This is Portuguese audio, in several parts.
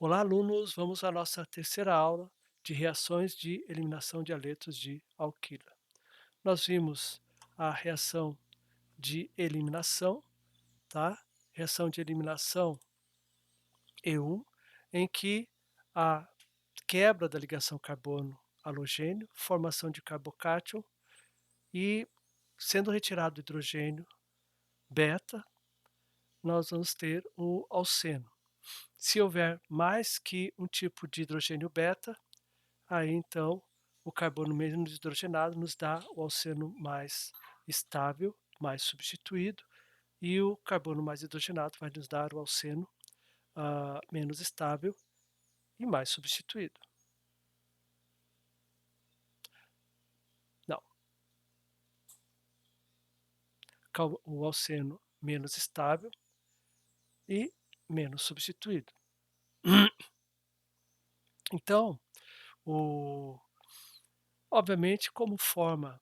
Olá, alunos! Vamos à nossa terceira aula de reações de eliminação de haletos de alquila. Nós vimos a reação de eliminação, tá? Reação de eliminação E1, em que a quebra da ligação carbono-halogênio, formação de carbocátion e sendo retirado o hidrogênio beta, nós vamos ter o alceno. Se houver mais que um tipo de hidrogênio beta, aí então o carbono menos hidrogenado nos dá o alceno mais estável, mais substituído, e o carbono mais hidrogenado vai nos dar o alceno menos estável e mais substituído. Não, o alceno menos estável e menos substituído. Então, obviamente, como forma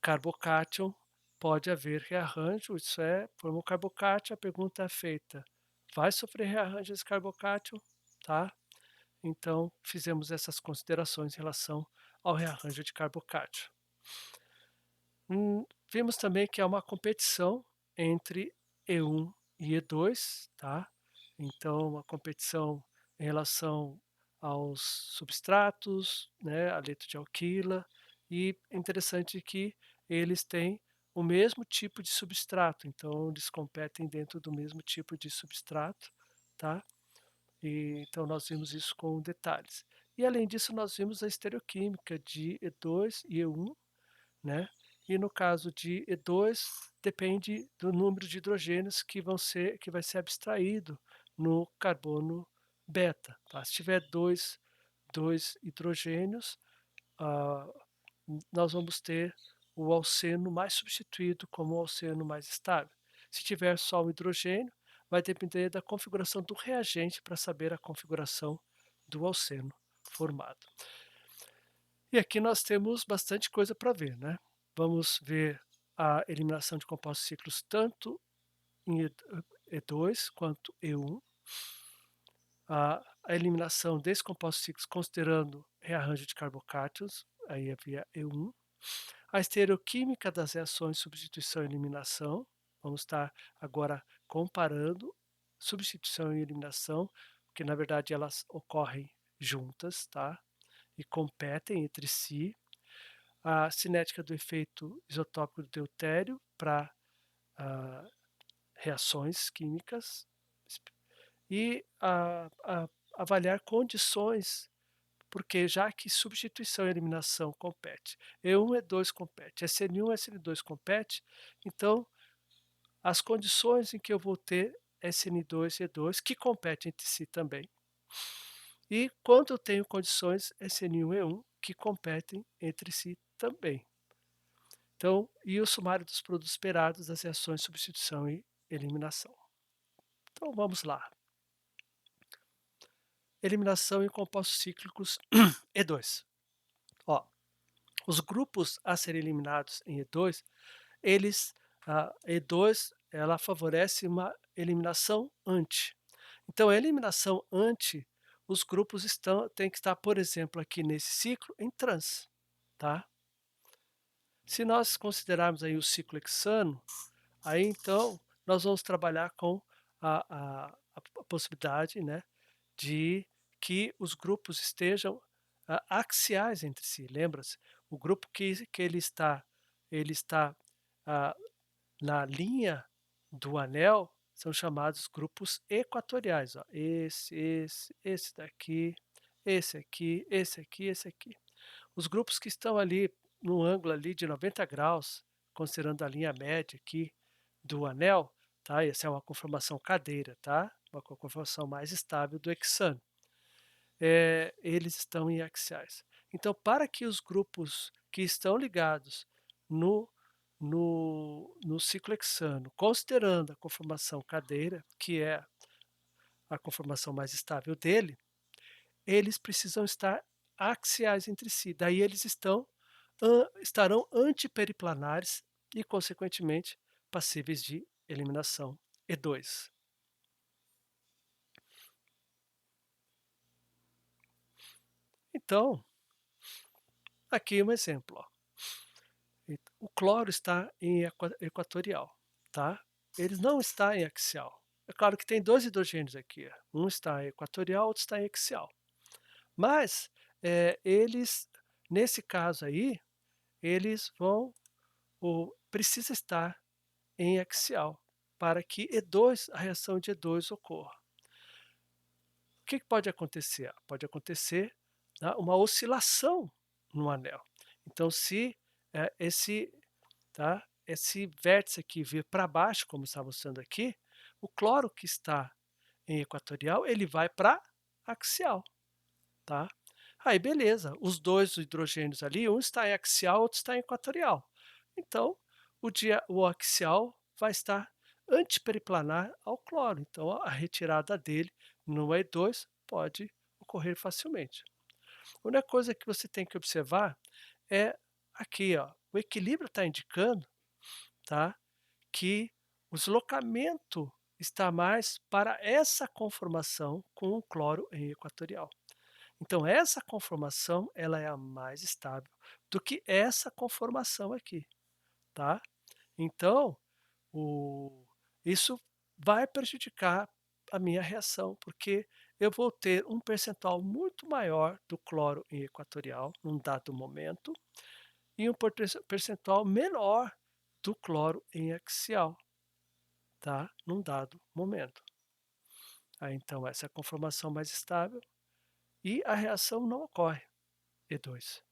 carbocátion, pode haver rearranjo, isso é, forma carbocátion, a pergunta é feita, vai sofrer rearranjo esse carbocátion? Tá? Então, fizemos essas considerações em relação ao rearranjo de carbocátion. Vimos também que há uma competição entre E1 e E2, tá? Então, uma competição em relação aos substratos, né, haleto de alquila, e é interessante que eles têm o mesmo tipo de substrato, então eles competem dentro do mesmo tipo de substrato, tá? E, então nós vimos isso com detalhes. E além disso nós vimos a estereoquímica de E2 e E1, né? E no caso de E2 depende do número de hidrogênios que vai ser abstraído no carbono beta, tá? Se tiver dois hidrogênios, ah, nós vamos ter o alceno mais substituído como o alceno mais estável. Se tiver só um hidrogênio, vai depender da configuração do reagente para saber a configuração do alceno formado. E aqui nós temos bastante coisa para ver, né? Vamos ver a eliminação de compostos cíclicos tanto em E2 quanto E1, a eliminação desses compostos cíclicos considerando rearranjo de carbocátions, aí havia E1, a estereoquímica das reações substituição e eliminação, vamos estar agora comparando substituição e eliminação, porque na verdade elas ocorrem juntas, tá? E competem entre si. A cinética do efeito isotópico do deutério para reações químicas e avaliar condições, porque já que substituição e eliminação compete, E1 e E2 compete, SN1 e SN2 compete, então as condições em que eu vou ter SN2 e E2 que competem entre si também. E quando eu tenho condições SN1 e E1 que competem entre si também. Então, e o sumário dos produtos esperados das reações de substituição e eliminação. Então vamos lá. Eliminação em compostos cíclicos E2. Ó, os grupos a serem eliminados em E2, a E2 ela favorece uma eliminação anti. Então, a eliminação anti, os grupos têm que estar, por exemplo, aqui nesse ciclo, em trans. Tá? Se nós considerarmos aí o ciclo hexano, aí então nós vamos trabalhar com a possibilidade, né, de que os grupos estejam axiais entre si. Lembra-se? O grupo que ele está ah, na linha do anel são chamados grupos equatoriais. Ó. Esse daqui, esse aqui, esse aqui, esse aqui. Os grupos que estão ali no ângulo ali de 90 graus, considerando a linha média aqui do anel, tá? Essa é uma conformação cadeira, tá? Uma conformação mais estável do hexano. Eles estão em axiais. Então, para que os grupos que estão ligados no ciclo hexano, considerando a conformação cadeira, que é a conformação mais estável dele, eles precisam estar axiais entre si. Daí eles estarão antiperiplanares e, consequentemente, passíveis de eliminação E2. Então, aqui um exemplo, ó. O cloro está em equatorial, tá? Ele não está em axial. É claro que tem 2 hidrogênios aqui, um está em equatorial, outro está em axial. Mas, eles nesse caso aí, eles vão precisa estar em axial, para que E2 a reação de E2 ocorra. O que que pode acontecer? Pode acontecer, tá, uma oscilação no anel. Então se, esse, tá, esse vértice aqui vir para baixo, como está mostrando aqui, o cloro que está em equatorial, ele vai para axial, tá. Aí beleza, os 2 hidrogênios ali, um está em axial, outro está em equatorial. Então, o axial vai estar antiperiplanar ao cloro, então a retirada dele no E2 pode ocorrer facilmente. A única coisa que você tem que observar é aqui, ó, o equilíbrio está indicando, tá, que o deslocamento está mais para essa conformação com o cloro em equatorial. Então essa conformação, ela é a mais estável do que essa conformação aqui, tá. Então, o isso vai prejudicar a minha reação, porque eu vou ter um percentual muito maior do cloro em equatorial, num dado momento, e um percentual menor do cloro em axial, tá, num dado momento. Aí então essa é a conformação mais estável e a reação não ocorre, E2.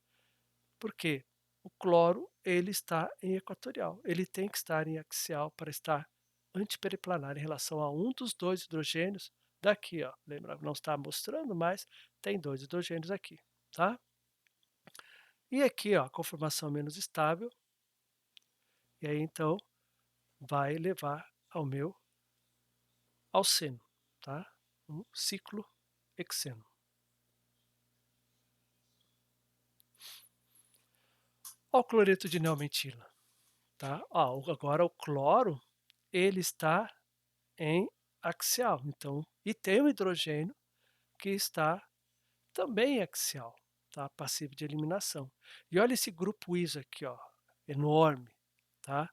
Por quê? O cloro, ele está em equatorial, ele tem que estar em axial para estar antiperiplanar em relação a um dos 2 hidrogênios daqui, ó. Lembra, não está mostrando, mas tem 2 hidrogênios aqui, tá? E aqui, ó, a conformação menos estável, e aí então vai levar ao seno, tá? Um ciclo hexeno. Ó o cloreto de neomentila, tá? Ó, agora o cloro, ele está em axial, então, e tem o hidrogênio que está também em axial, tá? Passivo de eliminação. E olha esse grupo ISO aqui, ó, enorme, tá?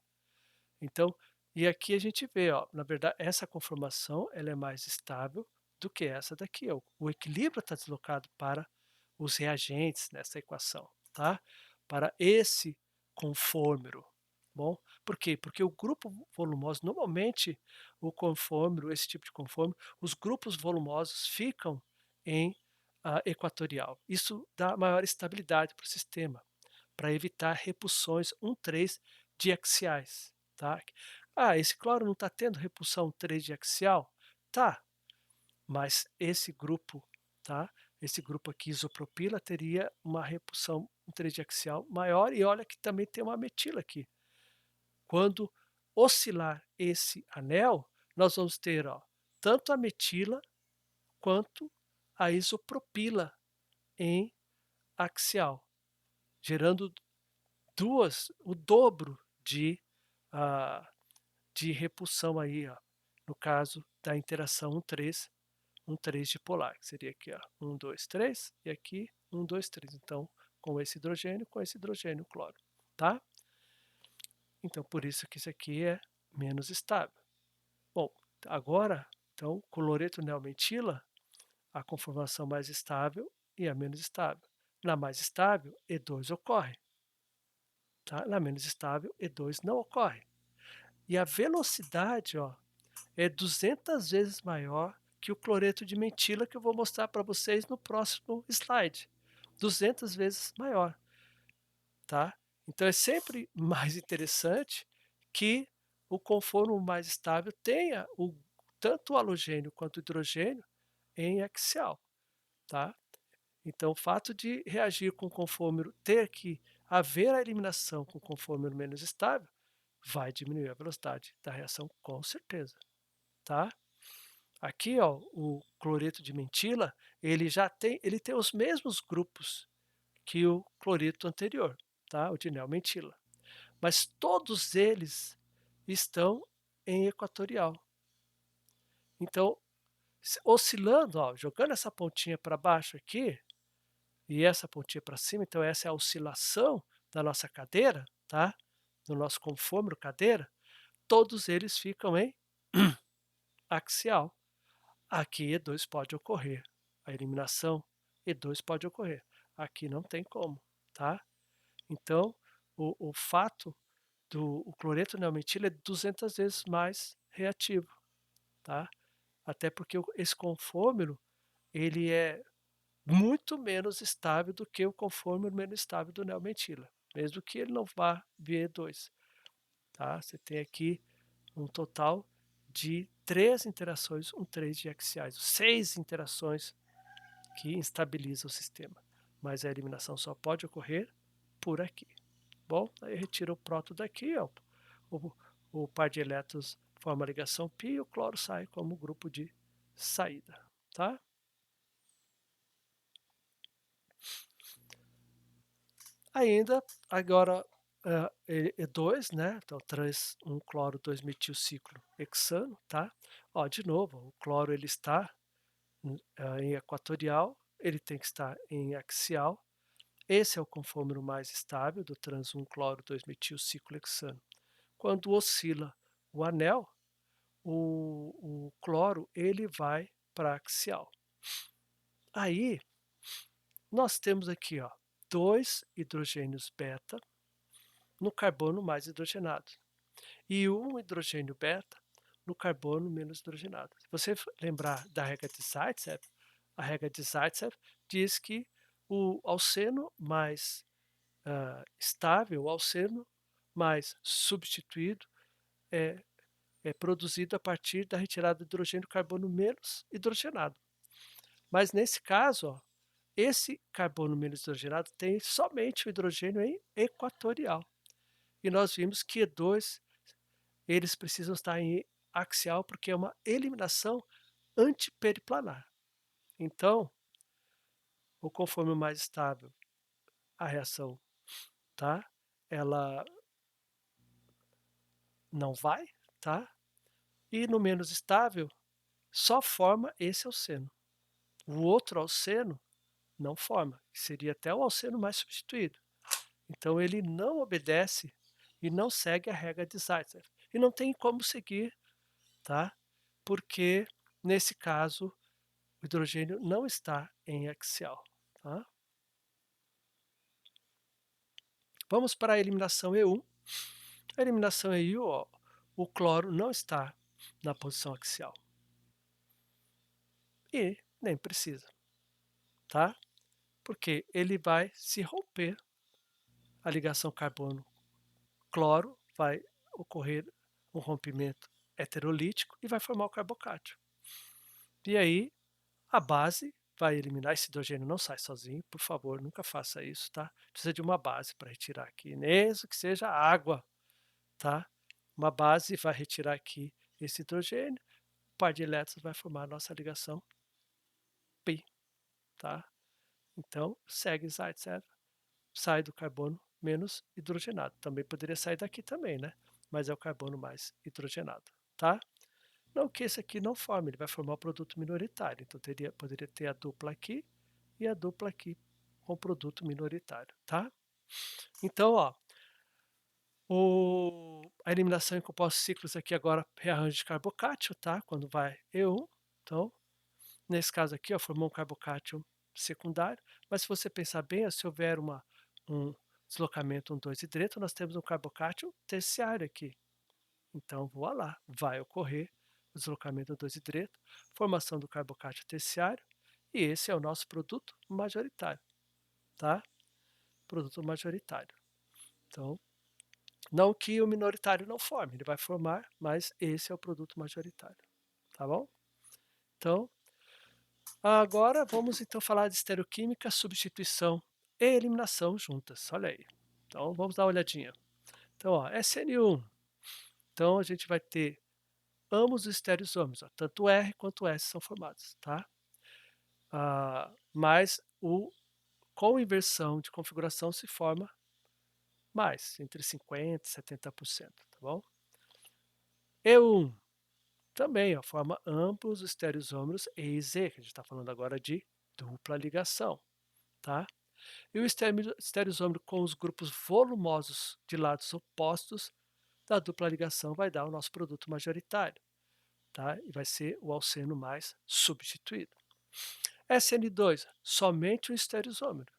Então, e aqui a gente vê, ó, na verdade, essa conformação ela é mais estável do que essa daqui. Ó. O equilíbrio está deslocado para os reagentes nessa equação, tá? Para esse conformero. Bom, por quê? Porque o grupo volumoso, normalmente o conformero, esse tipo de conformero, os grupos volumosos ficam em equatorial. Isso dá maior estabilidade para o sistema, para evitar repulsões 1,3 diaxiais, tá? Esse cloro não está tendo repulsão 3 diaxial? Tá, mas esse grupo, tá? Esse grupo aqui, isopropila, teria uma repulsão tridiaxial maior e olha que também tem uma metila aqui. Quando oscilar esse anel, nós vamos ter, ó, tanto a metila quanto a isopropila em axial, gerando o dobro ah, de repulsão aí, ó, no caso da interação 1,3 1,3 dipolar, que seria aqui, ó, 1, 2, 3, e aqui 1, 2, 3. Então, com esse hidrogênio, cloro, tá? Então, por isso que isso aqui é menos estável. Bom, agora, então, cloreto neomentila, a conformação mais estável e a menos estável. Na mais estável, E2 ocorre, tá? Na menos estável, E2 não ocorre. E a velocidade, ó, é 200 vezes maior que o cloreto de mentila que eu vou mostrar para vocês no próximo slide. 200 vezes maior, tá? Então é sempre mais interessante que o conformo mais estável tenha tanto o halogênio quanto o hidrogênio em axial, tá? Então o fato de reagir com o conformero, ter que haver a eliminação com o conformero menos estável, vai diminuir a velocidade da reação com certeza, tá? Aqui, ó, o cloreto de mentila, ele tem os mesmos grupos que o cloreto anterior, tá? O de neomentila. Mas todos eles estão em equatorial. Então, oscilando, ó, jogando essa pontinha para baixo aqui, e essa pontinha para cima, então essa é a oscilação da nossa cadeira, tá, do nosso conforme cadeira, todos eles ficam em axial. Aqui E2 pode ocorrer, a eliminação E2 pode ocorrer, aqui não tem como, tá. Então, o fato do o cloreto neometila é 200 vezes mais reativo, tá. Até porque esse confômero, ele é muito menos estável do que o confômero menos estável do neometila, mesmo que ele não vá via E2, tá. Você tem aqui um total de 3 interações, um 3 de axiais, 6 interações que instabilizam o sistema, mas a eliminação só pode ocorrer por aqui. Bom, aí retira o próton daqui, ó, o, o par de elétrons forma a ligação π e o cloro sai como grupo de saída, tá? Ainda, agora, E2, né? Então traz um cloro 2-metil ciclo hexano, tá? Ó, de novo, o cloro ele está em equatorial, ele tem que estar em axial. Esse é o conformero mais estável do trans 1-cloro 2-metil ciclo hexano. Quando oscila o anel, o cloro ele vai para axial. Aí nós temos aqui, ó, 2 hidrogênios beta no carbono mais hidrogenado e um hidrogênio beta no carbono menos hidrogenado. Se você lembrar da regra de Zaitsev, a regra de Zaitsev diz que o alceno mais estável, o alceno mais substituído é, é produzido a partir da retirada do hidrogênio e carbono menos hidrogenado. Mas nesse caso, ó, esse carbono menos hidrogenado tem somente o hidrogênio em equatorial. E nós vimos que E2 eles precisam estar em axial porque é uma eliminação antiperiplanar. Então, o conforme mais estável, a reação, tá? Ela não vai, tá? E no menos estável, só forma esse alceno. O outro alceno não forma, seria até o alceno mais substituído. Então ele não obedece e não segue a regra de Zaitsev. E não tem como seguir, tá? Porque nesse caso o hidrogênio não está em axial, tá? Vamos para a eliminação E1. A eliminação E1, ó, o cloro não está na posição axial. E nem precisa, tá? Porque ele vai se romper a ligação carbono-cloro, vai ocorrer um rompimento heterolítico e vai formar o carbocátio. E aí a base vai eliminar, esse hidrogênio não sai sozinho, por favor, nunca faça isso, tá? Precisa de uma base para retirar aqui, mesmo que seja água, tá? Uma base vai retirar aqui esse hidrogênio, o par de elétrons vai formar a nossa ligação π, tá? Então, segue Zaitsev, sai do carbono menos hidrogenado. Também poderia sair daqui também, né? Mas é o carbono mais hidrogenado, tá? Não que esse aqui não forme, ele vai formar o produto minoritário. Então poderia ter a dupla aqui e a dupla aqui com o produto minoritário, tá? Então, ó, a eliminação em compostos cíclicos aqui agora rearranjo de carbocátio, tá? Quando vai E1. Então, nesse caso aqui, ó, formou um carbocátio secundário. Mas se você pensar bem, se houver um deslocamento 1,2 hidreto, nós temos um carbocátio terciário aqui. Então, voa lá, vai ocorrer o deslocamento 2 hidreto, formação do carbocátio terciário, e esse é o nosso produto majoritário, tá? Produto majoritário. Então, não que o minoritário não forme, ele vai formar, mas esse é o produto majoritário, tá bom? Então, agora vamos então falar de estereoquímica, substituição e eliminação juntas, olha aí. Então, vamos dar uma olhadinha. Então, ó, SN1, então a gente vai ter ambos os estereoisómeros, ó, tanto R quanto S são formados, tá? Mas com inversão de configuração se forma mais, entre 50% e 70%, tá bom? E1 também, ó, forma ambos os estereoisómeros E e Z, que a gente está falando agora de dupla ligação, tá? E o estereoisômero com os grupos volumosos de lados opostos da dupla ligação vai dar o nosso produto majoritário, tá? E vai ser o alceno mais substituído. SN2, somente o estereoisômero,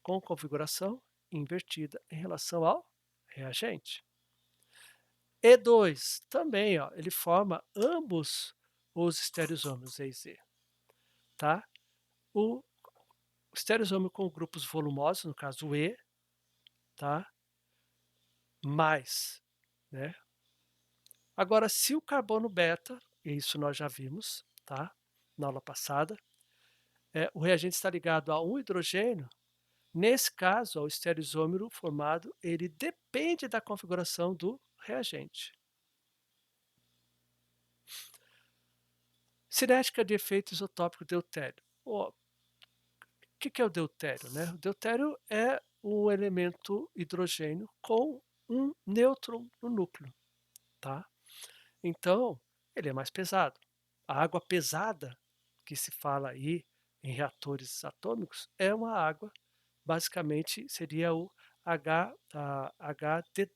com configuração invertida em relação ao reagente. E2, também, ó, ele forma ambos os estereoisômeros E e Z, tá? O estereoisômero com grupos volumosos, no caso o E, tá? Mais, né? Agora, se o carbono beta, e isso nós já vimos, tá? Na aula passada, o reagente está ligado a um hidrogênio. Nesse caso, ó, o estereoisômero formado, ele depende da configuração do reagente. Cinética de efeito isotópico deutério. O que é o deutério, né? O deutério é um elemento hidrogênio com um nêutron no núcleo, tá? Então, ele é mais pesado. A água pesada que se fala aí em reatores atômicos é uma água, basicamente seria o H, HD,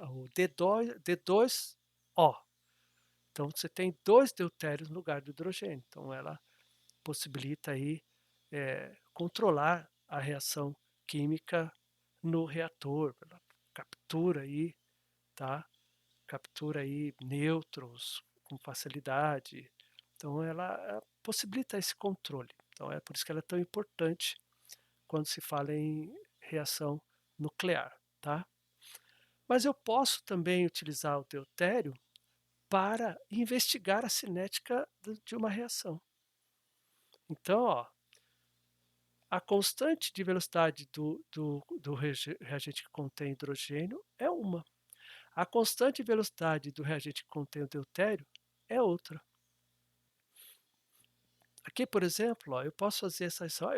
o D2O. Então você tem dois deutérios no lugar do hidrogênio. Então ela possibilita aí controlar a reação química no reator, ela captura aí, tá? Captura aí nêutrons com facilidade. Então ela possibilita esse controle. Então é por isso que ela é tão importante quando se fala em reação nuclear, tá? Mas eu posso também utilizar o deutério para investigar a cinética de uma reação. Então, ó, a constante de velocidade do reagente que contém hidrogênio é uma. A constante de velocidade do reagente que contém o deutério é outra. Aqui, por exemplo, ó, eu posso fazer essa reação.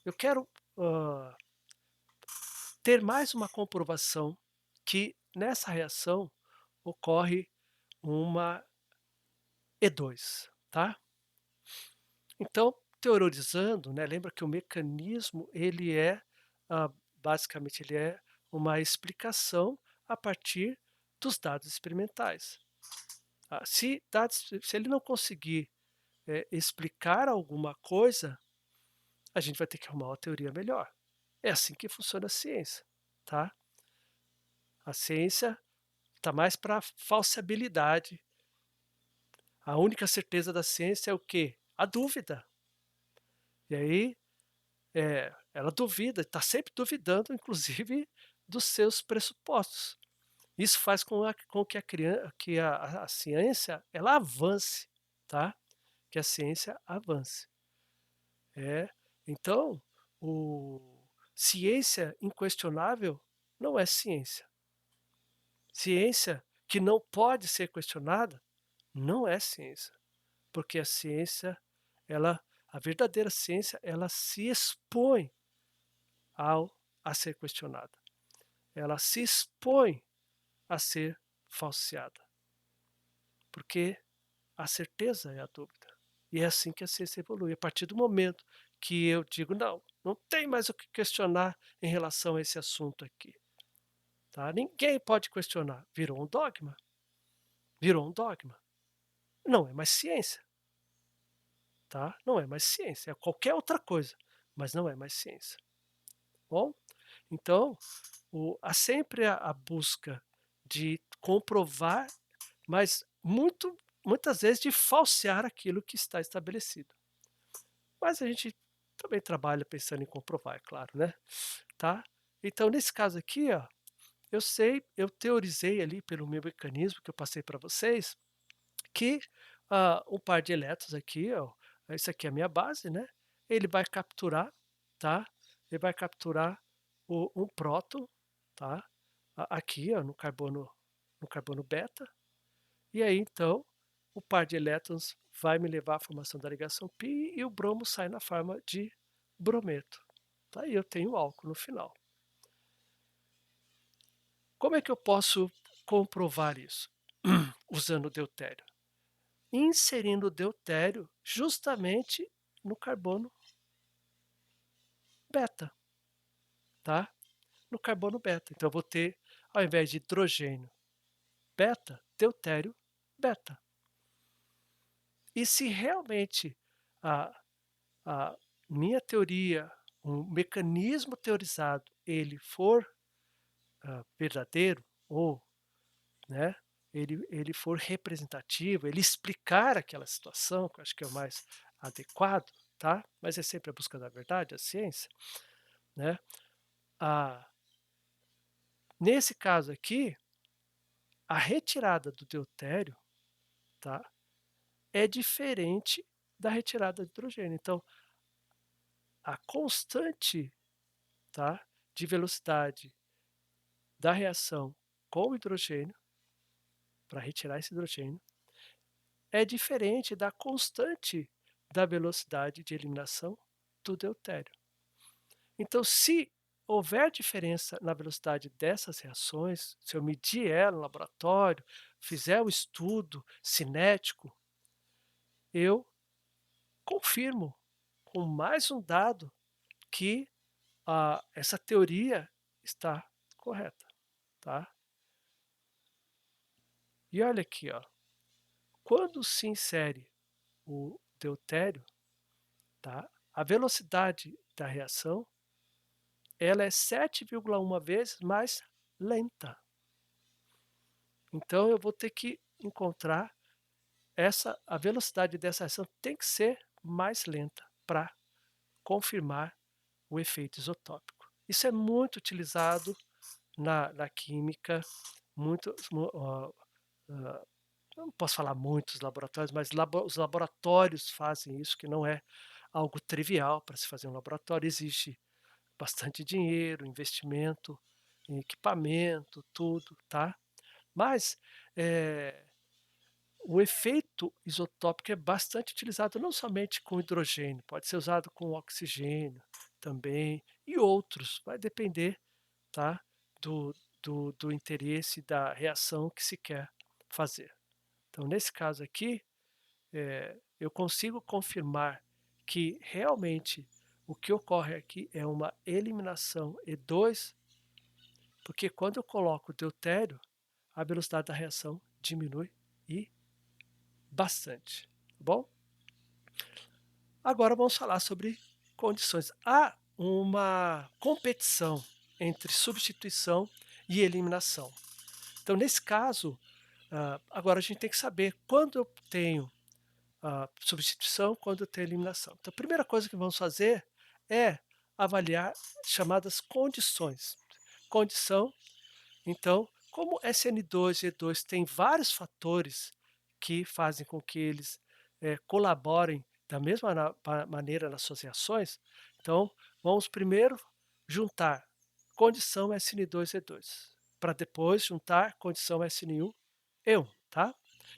Eu quero ter mais uma comprovação que nessa reação ocorre uma E2, tá? Então, teorizando, né, lembra que o mecanismo ele é basicamente ele é uma explicação a partir dos dados experimentais. Se ele não conseguir explicar alguma coisa, a gente vai ter que arrumar uma teoria melhor. É assim que funciona a ciência, tá? A ciência está mais para falsibilidade. A única certeza da ciência é o quê? A dúvida. E aí, ela duvida, está sempre duvidando, inclusive, dos seus pressupostos. Isso faz com que a ciência ela avance, tá? Que a ciência avance. Então, o ciência inquestionável não é ciência. Ciência que não pode ser questionada não é ciência, porque a ciência, a verdadeira ciência, ela se expõe a ser questionada. Ela se expõe a ser falseada, porque a certeza é a dúvida. E é assim que a ciência evolui. A partir do momento que eu digo, não, não tem mais o que questionar em relação a esse assunto aqui. Tá? Ninguém pode questionar. Virou um dogma. Virou um dogma. Não é mais ciência. Tá? Não é mais ciência. É qualquer outra coisa, mas não é mais ciência. Bom, então, há sempre a busca de comprovar, mas muitas vezes de falsear aquilo que está estabelecido. Mas a gente também trabalha pensando em comprovar, é claro, né? Tá? Então, nesse caso aqui, ó, eu teorizei ali pelo meu mecanismo que eu passei para vocês, que um par de elétrons aqui, ó, isso aqui é a minha base, né? Ele vai capturar, tá? Ele vai capturar um próton, tá? Aqui, ó, no carbono beta. E aí, então, o par de elétrons vai me levar à formação da ligação π e o bromo sai na forma de brometo. Tá? E eu tenho álcool no final. Como é que eu posso comprovar isso? Usando o deutério. Inserindo o deutério justamente no carbono beta, tá? No carbono beta. Então eu vou ter, ao invés de hidrogênio beta, deutério beta. E se realmente a a minha teoria, um mecanismo teorizado, ele for, verdadeiro ou, né, ele for representativo, ele explicar aquela situação, que eu acho que é o mais adequado, tá, mas é sempre a busca da verdade, a ciência, né. Ah, nesse caso aqui, a retirada do deutério, tá, é diferente da retirada do hidrogênio. Então, a constante, tá, de velocidade da reação com o hidrogênio, para retirar esse hidrogênio, é diferente da constante da velocidade de eliminação do deutério. Então, se houver diferença na velocidade dessas reações, se eu medir ela no laboratório, fizer o estudo cinético, eu confirmo com mais um dado que essa teoria está correta, tá? E olha aqui, ó, quando se insere o deutério, tá, a velocidade da reação, ela é 7,1 vezes mais lenta. Então eu vou ter que encontrar a velocidade dessa reação tem que ser mais lenta para confirmar o efeito isotópico. Isso é muito utilizado na química, muito, eu não posso falar muitos laboratórios, mas os laboratórios fazem isso, que não é algo trivial para se fazer um laboratório, existe bastante dinheiro, investimento em equipamento, tudo, tá. Mas, eh, o efeito isotópico é bastante utilizado não somente com hidrogênio, pode ser usado com oxigênio também e outros, vai depender, tá, do do interesse, da reação que se quer fazer. Então nesse caso aqui, eu consigo confirmar que realmente o que ocorre aqui é uma eliminação E2, porque quando eu coloco o deutério, a velocidade da reação diminui e bastante, tá bom? Agora vamos falar sobre condições. Há uma competição entre substituição e eliminação. Então, nesse caso, agora a gente tem que saber quando eu tenho substituição, quando eu tenho eliminação. Então, a primeira coisa que vamos fazer é avaliar chamadas condições. Condição, então, como SN2 e E2 têm vários fatores que fazem com que eles colaborem da mesma maneira nas suas reações, então vamos primeiro juntar condição SN2 e E2, para depois juntar condição SN1 E1, tá?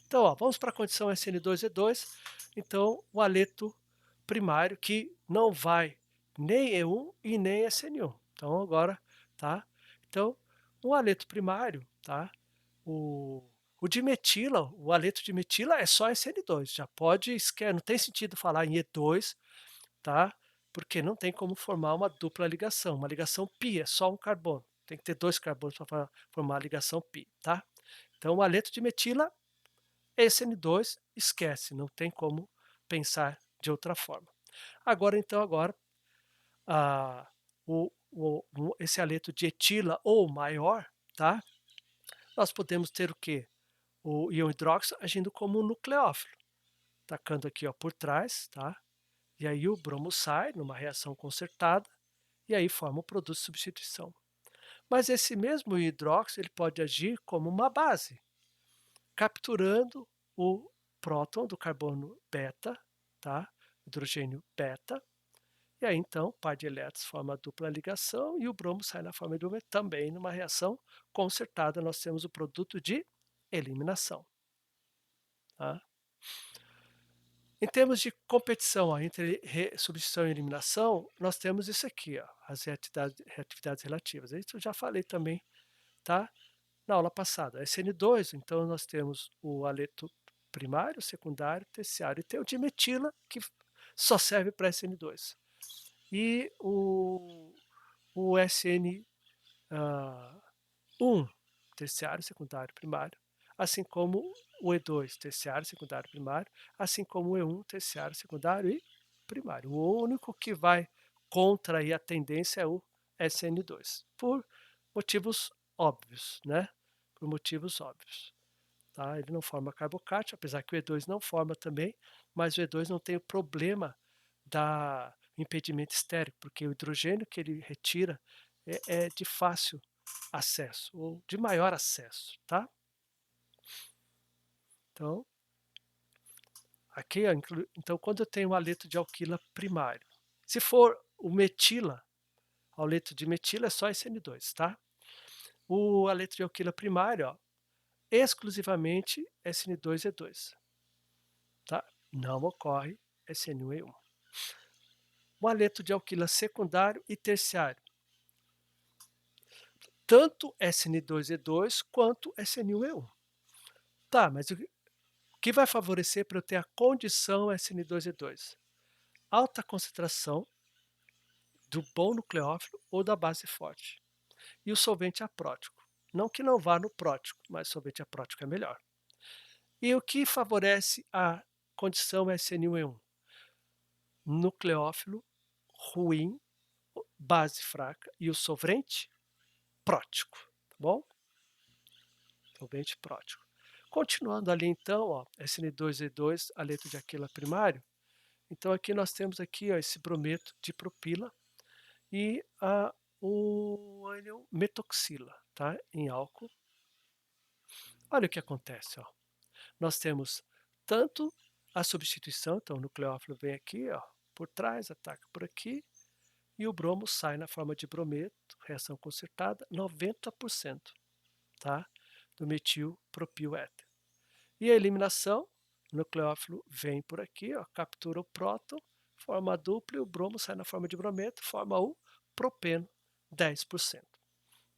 Então, ó, vamos para a condição SN2 E2, então o aleto primário que não vai nem E1 e nem SN1. Então agora, tá? Então, o aleto primário, tá? O o dimetila, o aleto de metila é só SN2, já pode não tem sentido falar em E2, tá? Porque não tem como formar uma dupla ligação, uma ligação pi, é só um carbono, tem que ter 2 carbonos para formar a ligação pi, tá? Então o aleto de metila SN2, esquece, não tem como pensar de outra forma. Agora, ah, esse aleto de etila ou maior, tá? Nós podemos ter o quê? O íon hidróxido agindo como um nucleófilo, tacando aqui ó, por trás, tá? E aí o bromo sai numa reação concertada e aí forma o produto de substituição. Mas esse mesmo hidróxido ele pode agir como uma base, capturando o próton do carbono beta, tá? Hidrogênio beta, e aí então o par de elétrons forma a dupla ligação e o bromo sai na forma de também numa reação concertada nós temos o produto de eliminação, tá? Em termos de competição ó, entre substituição e eliminação, nós temos isso aqui, ó, as reatividades relativas. Isso eu já falei também, tá? Na aula passada. SN2, então nós temos o aleto primário, secundário, terciário. E tem o dimetila, que só serve para SN2. e o SN, ah, 1, terciário, secundário, primário, assim como o E2, terciário, secundário, primário, assim como o E1, terciário, secundário e primário. O único que vai contra aí a tendência é o SN2, por motivos óbvios, né? Por motivos óbvios, tá? Ele não forma carbocátion, apesar que o E2 não forma também, mas o E2 não tem o problema da impedimento estérico, porque o hidrogênio que ele retira é de fácil acesso, ou de maior acesso, tá? Então, aqui, ó, então, quando eu tenho um haleto de alquila primário, se for o metila, haleto de metila é só SN2, tá? O haleto de alquila primário, ó, exclusivamente SN2E2, tá? Não ocorre SN1E1. O haleto de alquila secundário e terciário, tanto SN2E2 quanto SN1E1. Tá, mas o que vai favorecer para eu ter a condição SN2E2? Alta concentração do bom nucleófilo ou da base forte. E o solvente aprótico. Não que não vá no prótico, mas solvente aprótico é melhor. E o que favorece a condição SN1E1? Nucleófilo ruim, base fraca e o solvente prótico, tá bom? Solvente prótico. Continuando ali então, ó, SN2E2, aleto de aquila primário. Então aqui nós temos aqui, ó, esse brometo de propila e o ânion metoxila, tá? Em álcool. Olha o que acontece, ó. Nós temos tanto a substituição, então o nucleófilo vem aqui, ó, por trás, ataca por aqui, e o bromo sai na forma de brometo, reação concertada, 90%, tá? Do metil propil éter. E a eliminação, o nucleófilo vem por aqui, ó, captura o próton, forma a dupla e o bromo sai na forma de brometo, forma o propeno, 10%,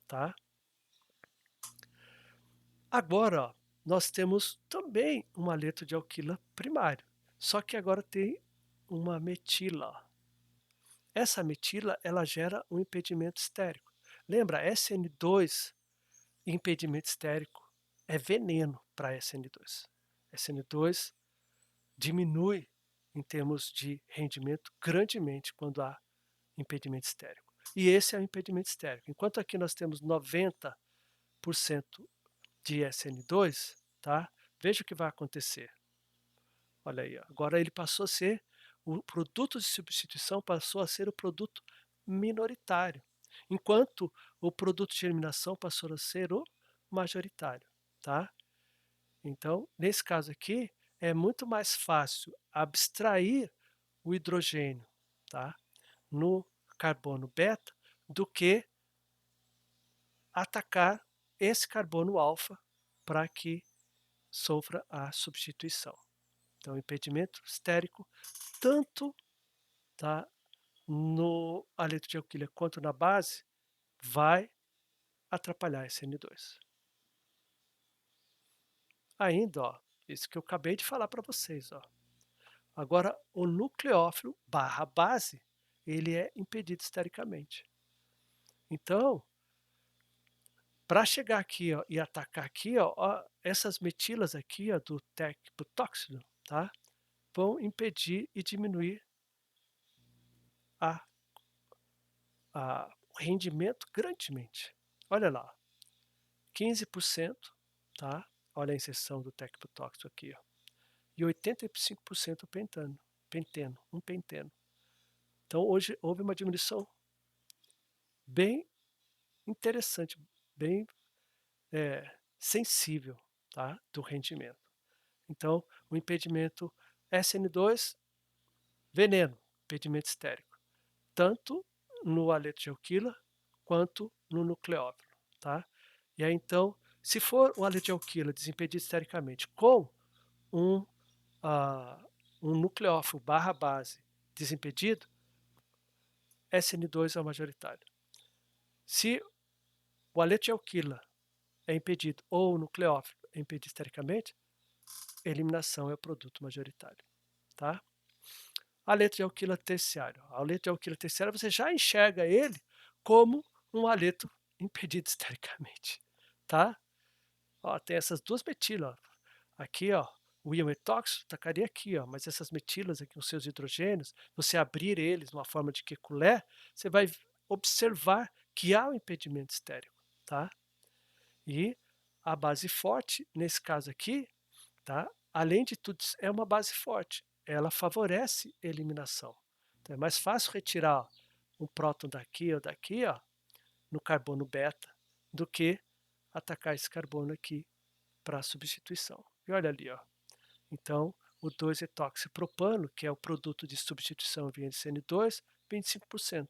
tá? Agora, ó, nós temos também um haleto de alquila primário, só que agora tem uma metila. Essa metila, ela gera um impedimento estérico. Lembra, SN2, impedimento estérico, é veneno para SN2. SN2 diminui em termos de rendimento grandemente quando há impedimento estérico. E esse é o impedimento estérico. Enquanto aqui nós temos 90% de SN2, tá? Veja o que vai acontecer. Olha aí, ó. Agora ele passou a ser, o produto de substituição passou a ser o produto minoritário, enquanto o produto de eliminação passou a ser o majoritário, tá? Então, nesse caso aqui, é muito mais fácil abstrair o hidrogênio, tá? No carbono beta do que atacar esse carbono alfa para que sofra a substituição. Então, impedimento estérico, tanto, tá, no haleto de alquila quanto na base, vai atrapalhar esse N2. Ainda, ó, isso que eu acabei de falar para vocês, ó. Agora, o nucleófilo barra base, ele é impedido estericamente. Então, para chegar aqui, ó, e atacar aqui, ó, essas metilas aqui, ó, do tecbutóxido, tá, vão impedir e diminuir a o rendimento grandemente. Olha lá, 15%, tá? Olha a inserção do tecbutóxido aqui, ó. E 85% penteno, um penteno. Então hoje houve uma diminuição bem interessante, bem sensível, tá? Do rendimento. Então o impedimento SN2, veneno, impedimento estérico, tanto no haleto de alquila quanto no nucleófilo, tá? E aí então, se for o haleto de alquila desimpedido estericamente com um, ah, um nucleófilo barra base desimpedido, SN2 é o majoritário. Se o haleto de alquila é impedido ou o nucleófilo é impedido estericamente, eliminação é o produto majoritário, tá? aleto de alquila terciário. O aleto de alquila terciário você já enxerga ele como um aleto impedido estericamente, tá? Ó, tem essas 2 metilas, ó. Aqui, ó, o íon etóxico tacaria aqui, ó, mas essas metilas aqui, os seus hidrogênios, você abrir eles numa forma de Kekulé, você vai observar que há um impedimento estérico, tá? E a base forte, nesse caso aqui, tá? Além de tudo, é uma base forte. Ela favorece a eliminação. Então é mais fácil retirar um próton daqui ou daqui, ó, no carbono beta, do que atacar esse carbono aqui para substituição. E olha ali, ó. Então, o 2-etoxipropano, que é o produto de substituição via NCN2, 25%.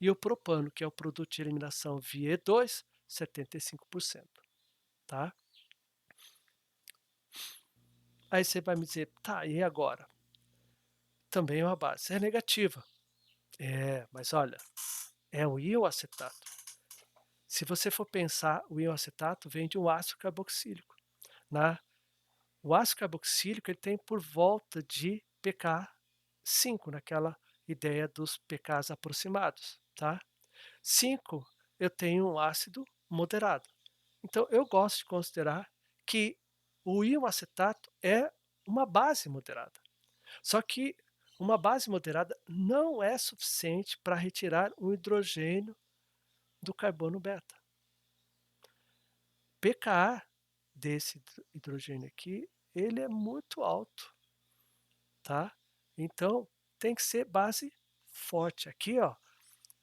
E o propano, que é o produto de eliminação via E2, 75%. Tá? Aí você vai me dizer, tá, e agora? Também é uma base. É negativa. É, mas olha, é o íon acetato. Se você for pensar, o íon acetato vem de um ácido carboxílico. Né? O ácido carboxílico ele tem por volta de pK 5, naquela ideia dos pKs aproximados. Tá? 5, eu tenho um ácido moderado. Então, eu gosto de considerar que o íon acetato é uma base moderada. Só que uma base moderada não é suficiente para retirar um hidrogênio do carbono beta. pKa desse hidrogênio aqui, ele é muito alto, tá? Então, tem que ser base forte. Aqui, ó,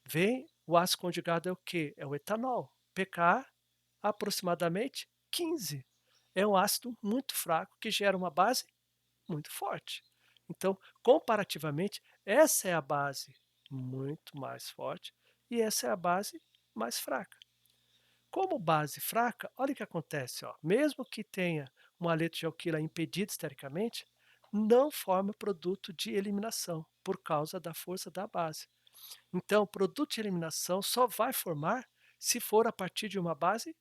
vem o ácido conjugado é o quê? É o etanol. pKa aproximadamente 15. É um ácido muito fraco que gera uma base muito forte. Então, comparativamente, essa é a base muito mais forte e essa é a base mais fraca. Como base fraca, olha o que acontece, ó. Mesmo que tenha um aleto de alquila impedido estericamente, não forma produto de eliminação por causa da força da base. Então, o produto de eliminação só vai formar se for a partir de uma base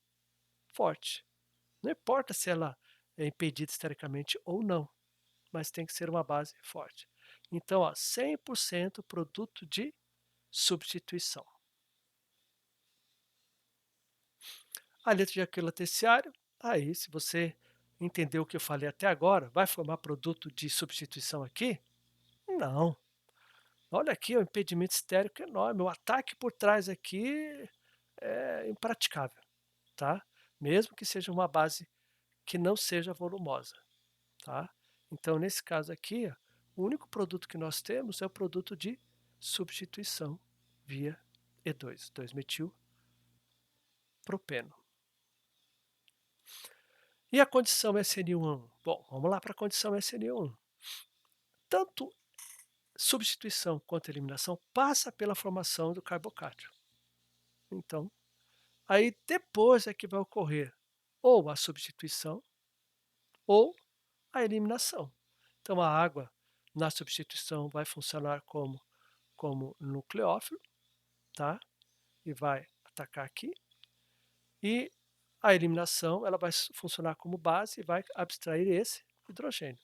forte. Não importa se ela é impedida estericamente ou não, mas tem que ser uma base forte. Então, ó, 100% produto de substituição. A letra de aquilo terciário, aí se você entendeu o que eu falei até agora, vai formar produto de substituição aqui? Não. Olha aqui, o impedimento estérico enorme, o ataque por trás aqui é impraticável, tá? Mesmo que seja uma base que não seja volumosa, tá? Então, nesse caso aqui, ó, o único produto que nós temos é o produto de substituição via E2, 2-metilpropeno. E a condição SN1? Bom, vamos lá para a condição SN1. Tanto substituição quanto eliminação passa pela formação do carbocátio. Então, aí depois é que vai ocorrer ou a substituição ou a eliminação. Então, a água na substituição vai funcionar como nucleófilo, tá? E vai atacar aqui. E a eliminação ela vai funcionar como base e vai abstrair esse hidrogênio.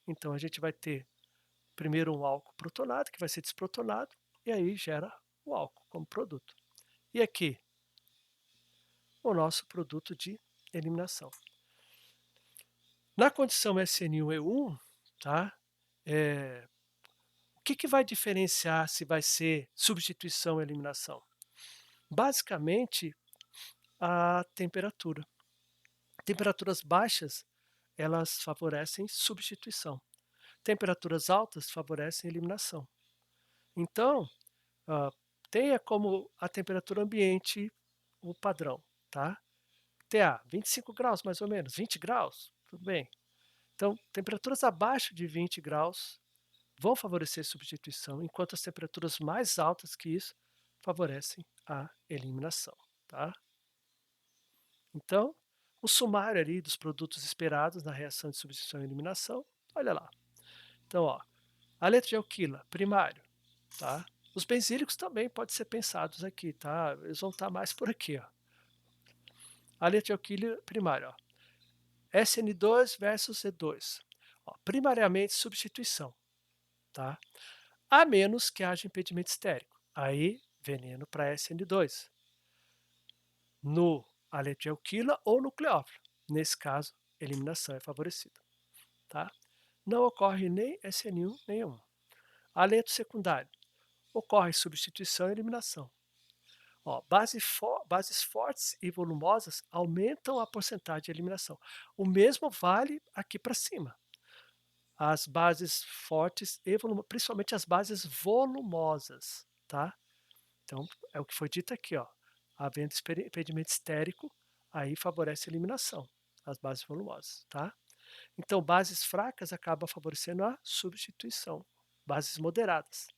Então, a gente vai ter primeiro um álcool protonado, que vai ser desprotonado, e aí gera o álcool como produto. E aqui, o nosso produto de eliminação. Na condição SN1E1, tá? O que vai diferenciar se vai ser substituição ou eliminação? Basicamente, a temperatura. Temperaturas baixas, elas favorecem substituição. Temperaturas altas favorecem eliminação. Então, ah, tenha como a temperatura ambiente o padrão, tá? TA, 25 graus mais ou menos, 20 graus, tudo bem. Então, temperaturas abaixo de 20 graus vão favorecer substituição, enquanto as temperaturas mais altas que isso favorecem a eliminação, tá? Então, o sumário ali dos produtos esperados na reação de substituição e eliminação, olha lá. Então, ó, a letra de alquila, primário, tá? Os benzílicos também podem ser pensados aqui, tá? Eles vão estar mais por aqui, ó. A letra de alquila, primário, ó. SN2 versus E2. Ó, primariamente, substituição, tá? a menos que haja impedimento estérico. Aí, veneno para SN2, no aletilquila ou nucleófilo. Nesse caso, eliminação é favorecida, tá? Não ocorre nem SN1 nem 1. Aleto secundário, ocorre substituição e eliminação. Ó, bases fortes e volumosas aumentam a porcentagem de eliminação. O mesmo vale aqui para cima. As bases fortes e volumosas, principalmente as bases volumosas, tá? Então, é o que foi dito aqui, ó. Havendo impedimento estérico, aí favorece a eliminação, as bases volumosas, tá? Então, bases fracas acabam favorecendo a substituição, bases moderadas.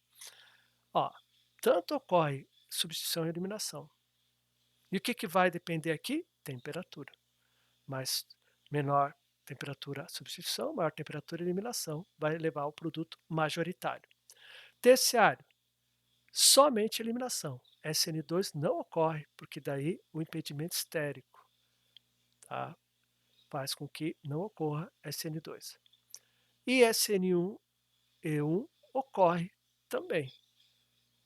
Ó, tanto ocorre substituição e eliminação. E o que vai depender aqui? Temperatura. Mais menor temperatura substituição, maior temperatura eliminação, vai levar ao produto majoritário. Terciário, somente eliminação. SN2 não ocorre, porque daí o impedimento estérico, tá? Faz com que não ocorra SN2. E SN1 e 1 ocorre também.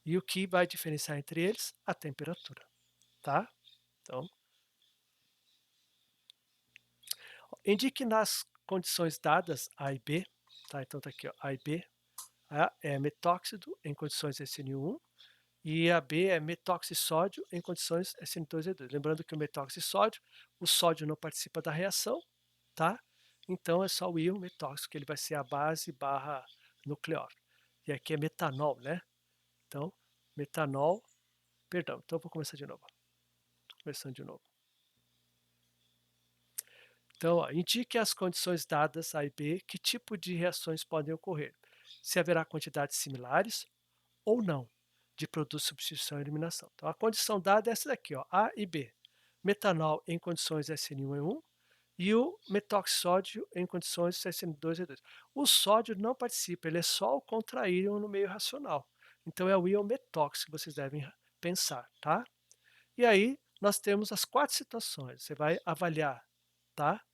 E o que vai diferenciar entre eles? A temperatura, tá? Então, indique nas condições dadas A e B, tá? Então tá aqui, ó, A e B, A é metóxido em condições SN1 e a B é metoxissódio em condições SN2E2. Lembrando que o metoxissódio, o sódio não participa da reação, tá? Então é só o íon metóxico, que ele vai ser a base barra nucleófilo. E aqui é metanol, né? Então, metanol, perdão, então eu vou começar de novo. Começando de novo. Então, ó, indique as condições dadas A e B, que tipo de reações podem ocorrer, se haverá quantidades similares ou não de produto de substituição e eliminação. Então, a condição dada é essa daqui, ó, A e B. Metanol em condições SN1E1 e o metoxsódio em condições SN2E2. O sódio não participa, ele é só o contraíon no meio racional. Então, é o íon metóxico que vocês devem pensar, tá? E aí, nós temos as 4 situações. Você vai avaliar, tá?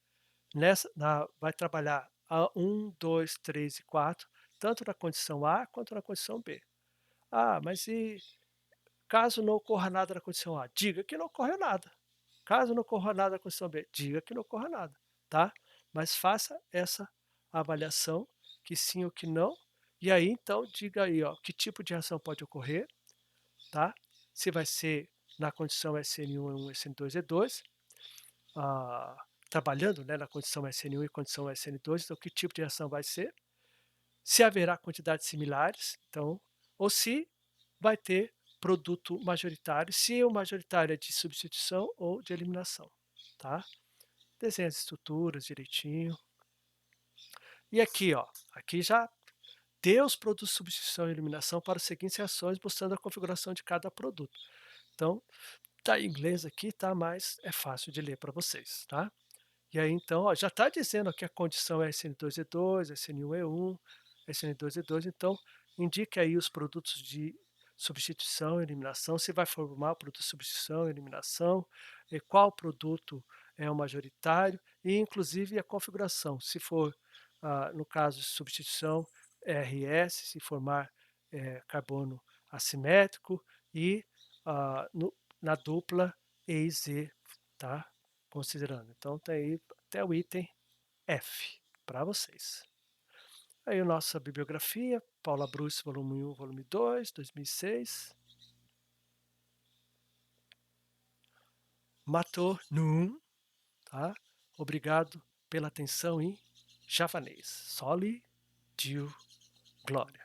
Vai trabalhar a 1, 2, 3 e 4, tanto na condição A quanto na condição B. Ah, mas e caso não ocorra nada na condição A? Diga que não ocorreu nada. Caso não ocorra nada na condição B, diga que não ocorra nada, tá? Mas faça essa avaliação, que sim ou que não, e aí então diga aí, ó, que tipo de reação pode ocorrer, tá? Se vai ser na condição SN1E1, SN2E2, trabalhando, né, na condição SN1 e condição SN2, então que tipo de reação vai ser, se haverá quantidades similares, então, ou se vai ter produto majoritário, se o majoritário é de substituição ou de eliminação, tá? Desenha as estruturas direitinho. E aqui, ó, aqui já dê os produtos de substituição e eliminação para as seguintes reações, mostrando a configuração de cada produto. Então, tá em inglês aqui, tá? Mas é fácil de ler para vocês, tá? E aí, então, ó, já está dizendo que a condição é SN2E2, SN1E1, SN2E2, então indique aí os produtos de substituição e eliminação, se vai formar o produto de substituição e eliminação, e qual produto é o majoritário, e inclusive a configuração, se for, no caso de substituição, RS, se formar carbono assimétrico, e na dupla EIZ, tá? Considerando. Então tá aí até o item F para vocês. Aí a nossa bibliografia, Paula Bruce, volume 1, volume 2, 2006. Matou num, tá? Obrigado pela atenção em javanês. Soli, Dio, Glória.